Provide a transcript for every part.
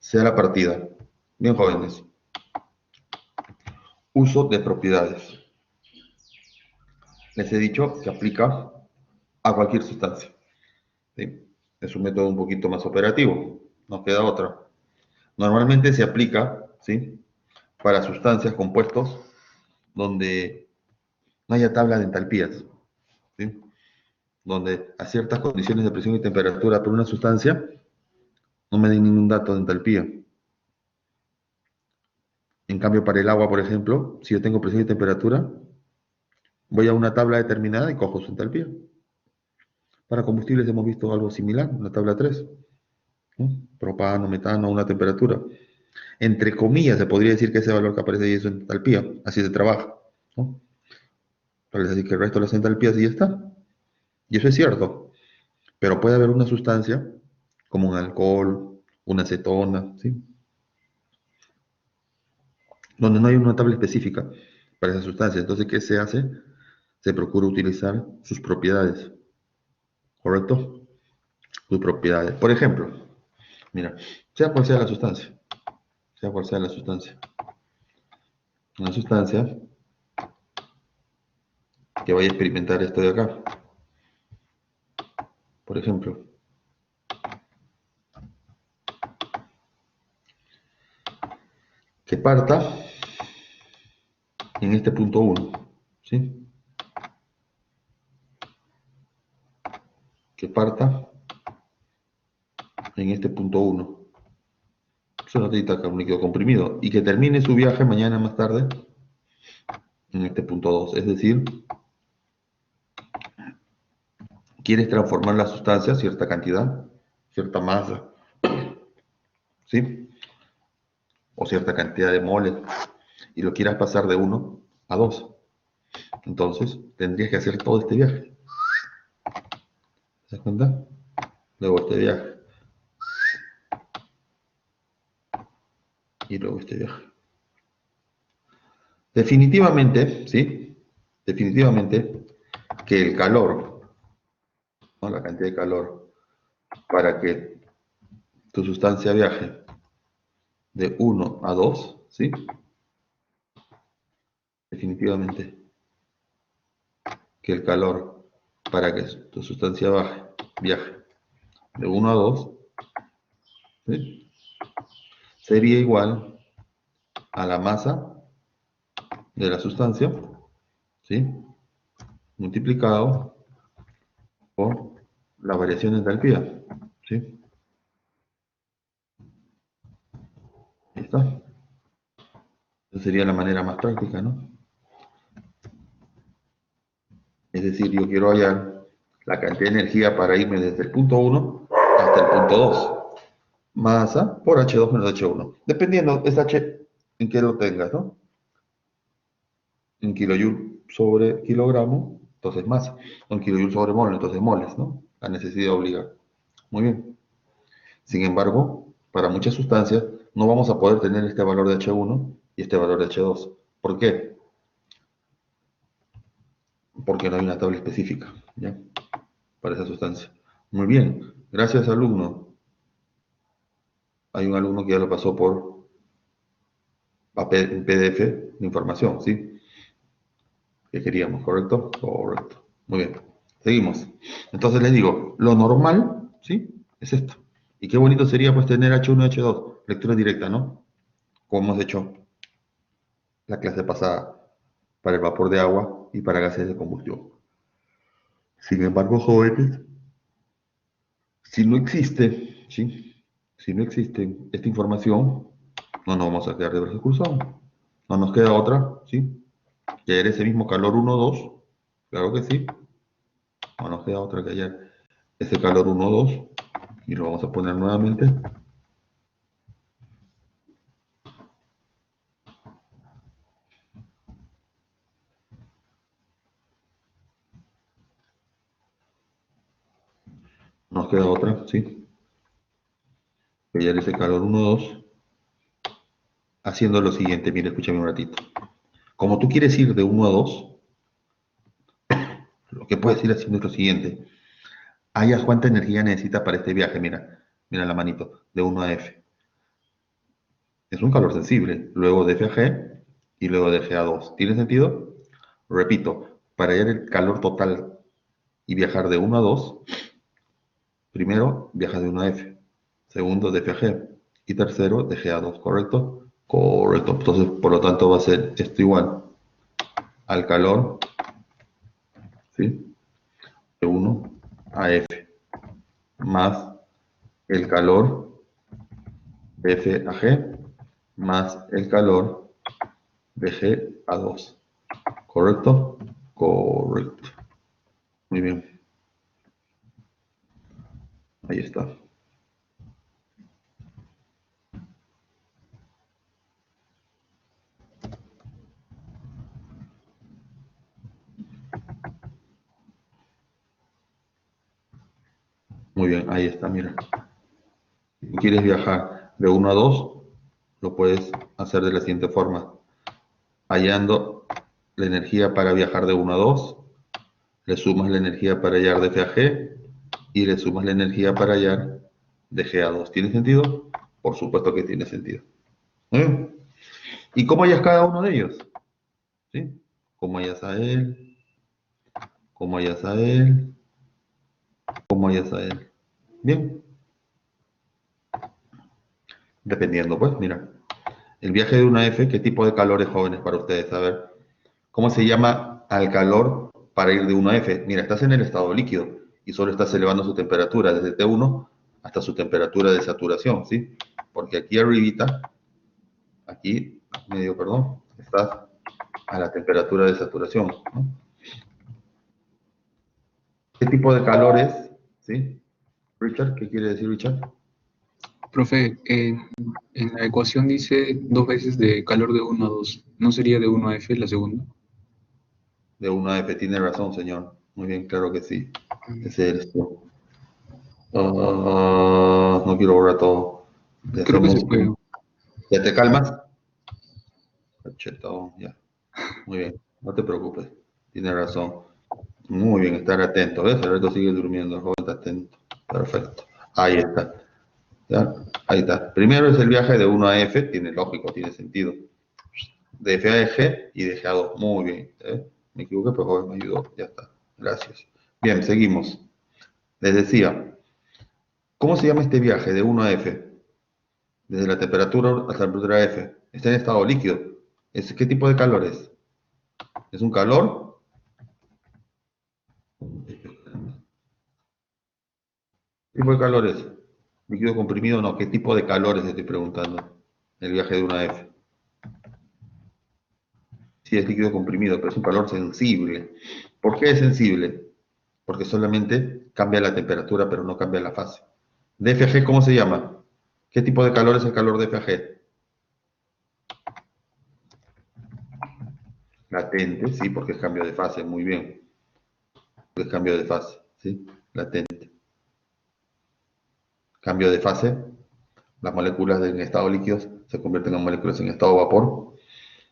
sea la partida. Bien, jóvenes. Uso de propiedades. Les he dicho que aplica a cualquier sustancia. ¿Sí? Es un método un poquito más operativo. Nos queda otra. Normalmente se aplica, ¿sí?, para sustancias, compuestos, donde no haya tabla de entalpías, ¿sí?, donde a ciertas condiciones de presión y temperatura por una sustancia no me den ningún dato de entalpía. En cambio, para el agua, por ejemplo, si yo tengo presión y temperatura, voy a una tabla determinada y cojo su entalpía. Para combustibles hemos visto algo similar, la tabla 3, ¿no? Propano, metano, una temperatura. Entre comillas, se podría decir que ese valor que aparece ahí es su entalpía, así se trabaja, ¿no? Para decir que el resto de las entalpías y ya está. Y eso es cierto, pero puede haber una sustancia, como un alcohol, una acetona, ¿sí?, donde no hay una tabla específica para esa sustancia. Entonces, ¿qué se hace? Se procura utilizar sus propiedades, ¿correcto? Sus propiedades. Por ejemplo, mira, sea cual sea la sustancia, sea cual sea la sustancia, una sustancia que vaya a experimentar esto de acá, por ejemplo, que parta en este punto 1, ¿sí? Que parta en este punto 1. Eso no necesita un líquido comprimido. Y que termine su viaje mañana más tarde en este punto 2. Es decir, quieres transformar la sustancia, cierta cantidad, cierta masa, ¿sí?, o cierta cantidad de moles, y lo quieras pasar de 1 a 2. Entonces, tendrías que hacer todo este viaje. ¿Te das cuenta? Luego este viaje. Y luego este viaje. Definitivamente, ¿sí? Definitivamente que el calor, ¿no?, la cantidad de calor para que tu sustancia viaje de 1 a 2, ¿sí? Definitivamente que el calor para que tu sustancia viaje de 1 a 2, ¿sí?, sería igual a la masa de la sustancia, ¿sí?, multiplicado por la variación de entalpía, ¿sí? Ahí está. Esa sería la manera más práctica, ¿no? Es decir, yo quiero hallar la cantidad de energía para irme desde el punto 1 hasta el punto 2. Masa por H2 menos H1. Dependiendo, es H en que lo tengas, ¿no? En kilojoule sobre kilogramo, entonces masa. En kilojoule sobre mol, entonces moles, ¿no? La necesidad obliga. Muy bien. Sin embargo, para muchas sustancias no vamos a poder tener este valor de H1 y este valor de H2. ¿Por qué? Porque no hay una tabla específica, ¿ya?, para esa sustancia. Muy bien. Gracias, alumno. Hay un alumno que ya lo pasó por PDF de información, ¿sí?, que queríamos, ¿correcto? Correcto. Muy bien. Seguimos. Entonces les digo, lo normal, ¿sí?, es esto. Y qué bonito sería pues tener H1 y H2, lectura directa, ¿no?, como hemos hecho la clase pasada para el vapor de agua y para gases de combustión. Sin embargo, jóvenes, si no existe, ¿sí?, si no existe esta información, no nos vamos a quedar de brazo cruzado. No nos queda otra, ¿sí?, que hallar ese mismo calor 1-2, claro que sí. No nos queda otra que hallar ese calor 1-2 y lo vamos a poner nuevamente. Nos queda otra, ¿sí?, que hallar ese calor 1-2 haciendo lo siguiente. Mira, escúchame un ratito. Como tú quieres ir de 1 a 2, lo que puedes ir haciendo es lo siguiente. Hallas cuánta energía necesita para este viaje. Mira, mira la manito, de 1 a F. Es un calor sensible, luego de F a G y luego de G a 2. ¿Tiene sentido? Repito, para hallar el calor total y viajar de 1 a 2, primero viajas de 1 a F, segundo de F a G y tercero de G a 2, ¿correcto? Correcto, entonces por lo tanto va a ser esto igual al calor, ¿sí? De 1 a F más el calor de F a G más el calor de G a 2. ¿Correcto? Correcto. Muy bien. Ahí está. Muy bien, ahí está, mira. Si tú quieres viajar de 1 a 2, lo puedes hacer de la siguiente forma. Hallando la energía para viajar de 1 a 2, le sumas la energía para hallar de F a G y le sumas la energía para hallar de G a 2. ¿Tiene sentido? Por supuesto que tiene sentido. Muy bien. ¿Y cómo hallas cada uno de ellos? ¿Sí? ¿Cómo hallas a él? ¿Cómo hallas a él? ¿Cómo hallas a él? Bien, dependiendo, pues, mira. El viaje de una F, ¿qué tipo de calor es, jóvenes, para ustedes? A ver, ¿cómo se llama al calor para ir de 1 a F? Mira, estás en el estado líquido y solo estás elevando su temperatura desde T1 hasta su temperatura de saturación, ¿sí? Porque aquí arribita, aquí, medio, perdón, estás a la temperatura de saturación, ¿no? ¿Qué tipo de calor es? ¿Sí? Richard, ¿qué quiere decir Richard? Profe, en la ecuación dice dos veces de calor de 1 a 2. ¿No sería de 1 a F la segunda? De 1 a F, tiene razón, señor. Muy bien, claro que sí. Mm, Ese eres tú. No quiero borrar todo. Le Creo que se hacemos puede. un... ¿Ya te calmas? Cachetón, ya. Muy bien, no te preocupes. Tiene razón. Muy bien, estar atento. ¿Ves? El resto sigue durmiendo. El joven está atento. Perfecto. Ahí está. ¿Ya? Ahí está. Primero es el viaje de 1 a F. Tiene lógico, tiene sentido. De F a G y de G a 2. Muy bien. Me equivoqué, pero joven me ayudó. Ya está. Gracias. Bien, seguimos. Les decía, ¿cómo se llama este viaje de 1 a F? Desde la temperatura hasta la temperatura F. Está en estado líquido. ¿Qué tipo de calor es? ¿Es un calor? ¿Qué tipo de calor es? ¿Líquido comprimido o no? ¿Qué tipo de calores estoy preguntando? El viaje de una F. Sí, es líquido comprimido, pero es un calor sensible. ¿Por qué es sensible? Porque solamente cambia la temperatura, pero no cambia la fase. ¿DFG cómo se llama? ¿Qué tipo de calor es el calor DFG? Latente, sí, porque es cambio de fase, muy bien. Es cambio de fase, ¿sí? Latente. Cambio de fase, las moléculas en estado líquidos se convierten en moléculas en estado vapor,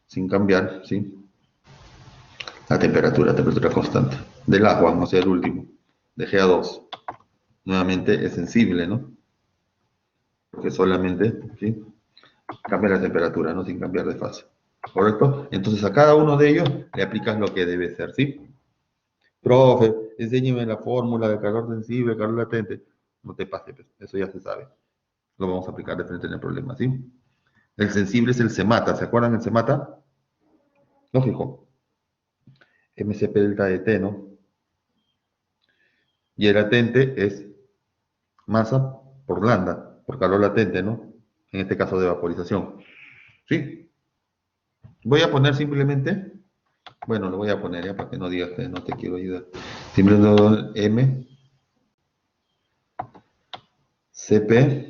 sin cambiar, ¿sí? La temperatura constante. Del agua, no sea el último. De Ga2. Nuevamente es sensible, ¿no? Porque solamente, ¿sí? Cambia la temperatura, ¿no? Sin cambiar de fase. ¿Correcto? Entonces a cada uno de ellos le aplicas lo que debe ser, ¿sí? Profe, enséñeme la fórmula de calor sensible, calor latente. No te pases, pues, eso ya se sabe. Lo vamos a aplicar de frente en el problema, ¿sí? El sensible es el semata, ¿se acuerdan del semata? Lógico. MCP delta de T, ¿no? Y el latente es masa por lambda, por calor latente, ¿no? En este caso de vaporización. ¿Sí? Voy a poner simplemente, bueno, lo voy a poner ya para que no digas que no te quiero ayudar. Simplemente M, CP,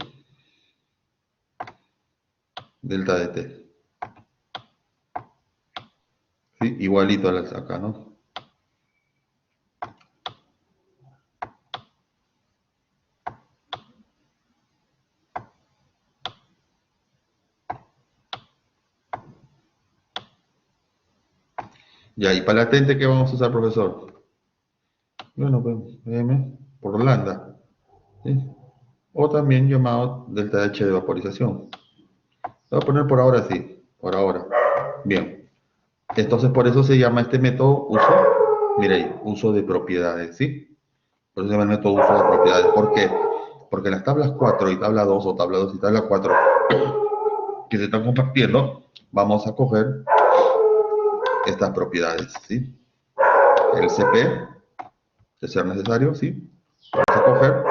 delta de T. ¿Sí? Igualito a las acá, ¿no? Ya, y para latente, ¿qué vamos a usar, profesor? Bueno, pues M por lambda, ¿sí? O también llamado delta H de vaporización. voy a poner por ahora sí, por ahora. Bien. Entonces, por eso se llama este método mira ahí, uso de propiedades, ¿sí? Por eso se llama el método uso de propiedades. ¿Por qué? Porque las tablas 4 y tabla 2 o tabla 2 y tabla 4 que se están compartiendo, vamos a coger estas propiedades, ¿sí? El CP, de ser necesario, ¿sí? Vamos a coger,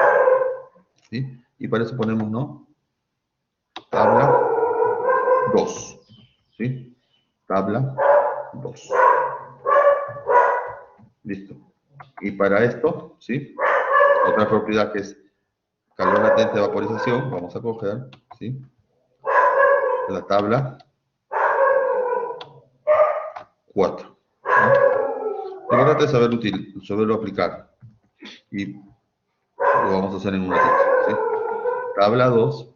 ¿sí? Y para eso ponemos, ¿no? Tabla 2, ¿sí? Tabla 2. Listo. Y para esto, ¿sí? Otra propiedad que es calor latente de vaporización, vamos a coger, ¿sí? La tabla 4. ¿No? Importante saberlo aplicar. Y lo vamos a hacer en un ratito, ¿sí? Tabla 2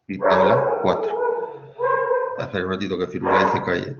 y tabla 4. Espera un ratito que Firulais se calle.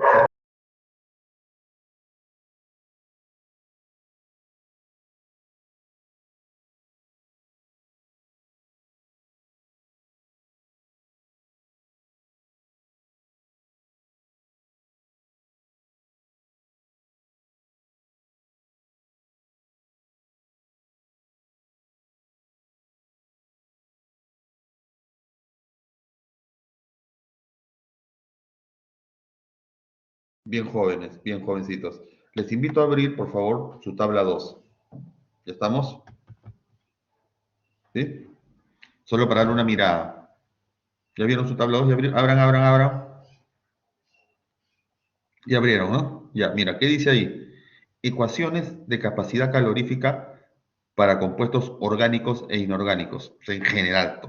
Bien jóvenes, bien jovencitos. Les invito a abrir, por favor, su tabla 2. ¿Ya estamos? ¿Sí? Solo para darle una mirada. ¿Ya vieron su tabla 2? ¿Ya abrieron? Abran. Ya abrieron, ¿no? Ya, mira, ¿qué dice ahí? Ecuaciones de capacidad calorífica para compuestos orgánicos e inorgánicos, en general.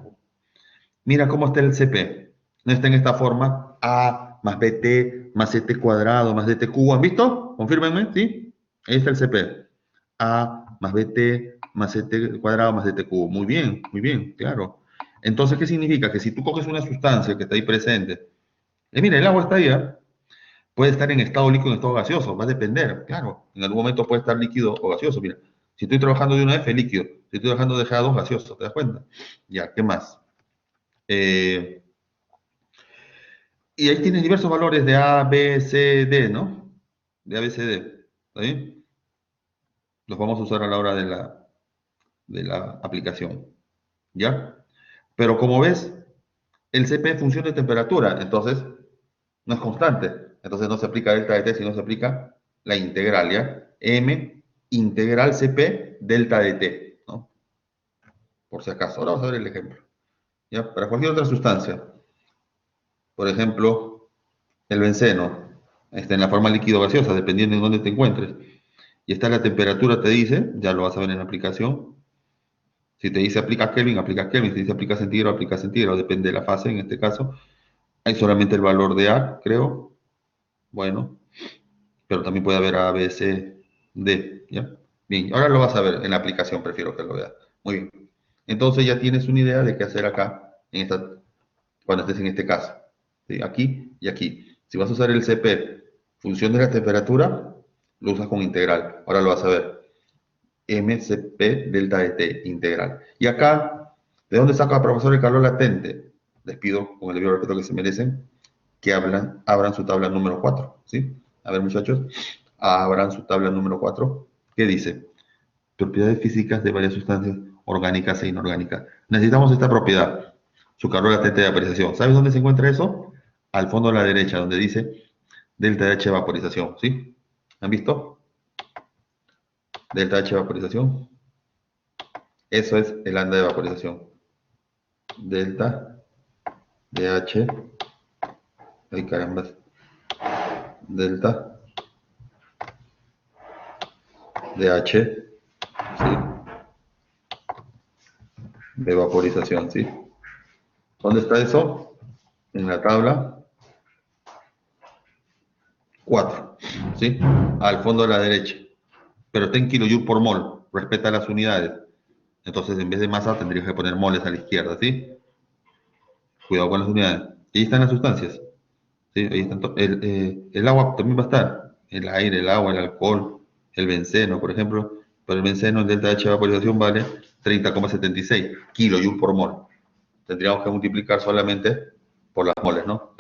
Mira cómo está el CP. No está en esta forma. A más BT más CT cuadrado más DT cubo. ¿Han visto? Confírmenme, ¿sí? Ahí está el CP. A más BT más CT cuadrado más DT cubo. Muy bien, claro. Entonces, ¿qué significa? Que si tú coges una sustancia que está ahí presente, mira, el agua está ahí, ¿eh? Puede estar en estado líquido o en estado gaseoso, va a depender, claro. En algún momento puede estar líquido o gaseoso. Mira, si estoy trabajando de una F, líquido. Si estoy trabajando de G2, gaseoso. ¿Te das cuenta? Ya, ¿qué más? Y ahí tienes diversos valores de A, B, C, D, ¿no? De A, B, C, D. ¿Está bien? Los vamos a usar a la hora de la aplicación. ¿Ya? Pero como ves, el CP es función de temperatura, entonces no es constante. Entonces no se aplica delta de T, sino se aplica la integral, ¿ya? M integral CP delta de T, ¿no? Por si acaso. Ahora vamos a ver el ejemplo. ¿Ya? Para cualquier otra sustancia. Por ejemplo, el benceno. Está en la forma líquido gaseosa, dependiendo de dónde te encuentres. Y está la temperatura, te dice, ya lo vas a ver en la aplicación. Si te dice aplica Kelvin, aplica Kelvin. Si te dice aplica centígrado, aplica centígrado. Depende de la fase, en este caso. Hay solamente el valor de A, creo. Bueno, pero también puede haber A, B, C, D. ¿Ya? Bien, ahora lo vas a ver en la aplicación, prefiero que lo veas. Muy bien. Entonces ya tienes una idea de qué hacer acá, cuando estés en este caso. ¿Sí? Aquí y aquí. Si vas a usar el CP, función de la temperatura, lo usas con integral. Ahora lo vas a ver. MCP delta de T integral. Y acá, ¿de dónde saca el profesor el calor latente? Les pido, con el debido respeto que se merecen, que abran su tabla número 4. ¿Sí? A ver, muchachos, abran su tabla número 4. ¿Qué dice? Propiedades físicas de varias sustancias orgánicas e inorgánicas. Necesitamos esta propiedad, su calor latente de vaporización. ¿Sabes dónde se encuentra eso? Al fondo a la derecha, donde dice delta H de vaporización. ¿Sí? ¿Han visto? Delta H de vaporización. Eso es el lambda de vaporización. Delta de H. Ay, caramba. Delta de H. ¿Sí? De vaporización, ¿sí? ¿Dónde está eso? En la tabla 4, ¿sí? Al fondo a la derecha. Pero está en kilojoule por mol. Respeta las unidades. Entonces, en vez de masa, tendrías que poner moles a la izquierda, ¿sí? Cuidado con las unidades. Y ahí están las sustancias. ¿Sí? Ahí están el agua también va a estar. El aire, el agua, el alcohol, el benceno, por ejemplo. Pero el benceno, el delta H de vaporización vale 30,76 kilojoule por mol. Tendríamos que multiplicar solamente por las moles, ¿no?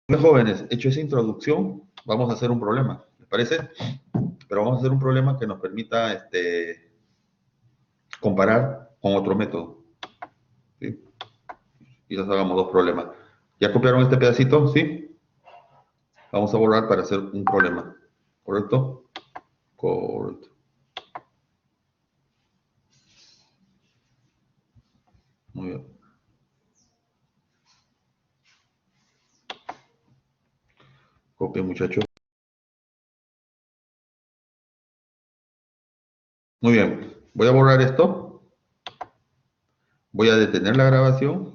Muy jóvenes, hecho esa introducción, vamos a hacer un problema, ¿les parece? Pero vamos a hacer un problema que nos permita comparar con otro método, ¿sí? Quizás hagamos dos problemas. ¿Ya copiaron este pedacito? ¿Sí? Vamos a borrar para hacer un problema, ¿correcto? Correcto. Muy bien. Copia, muchachos. Muy bien. Voy a borrar esto. Voy a detener la grabación.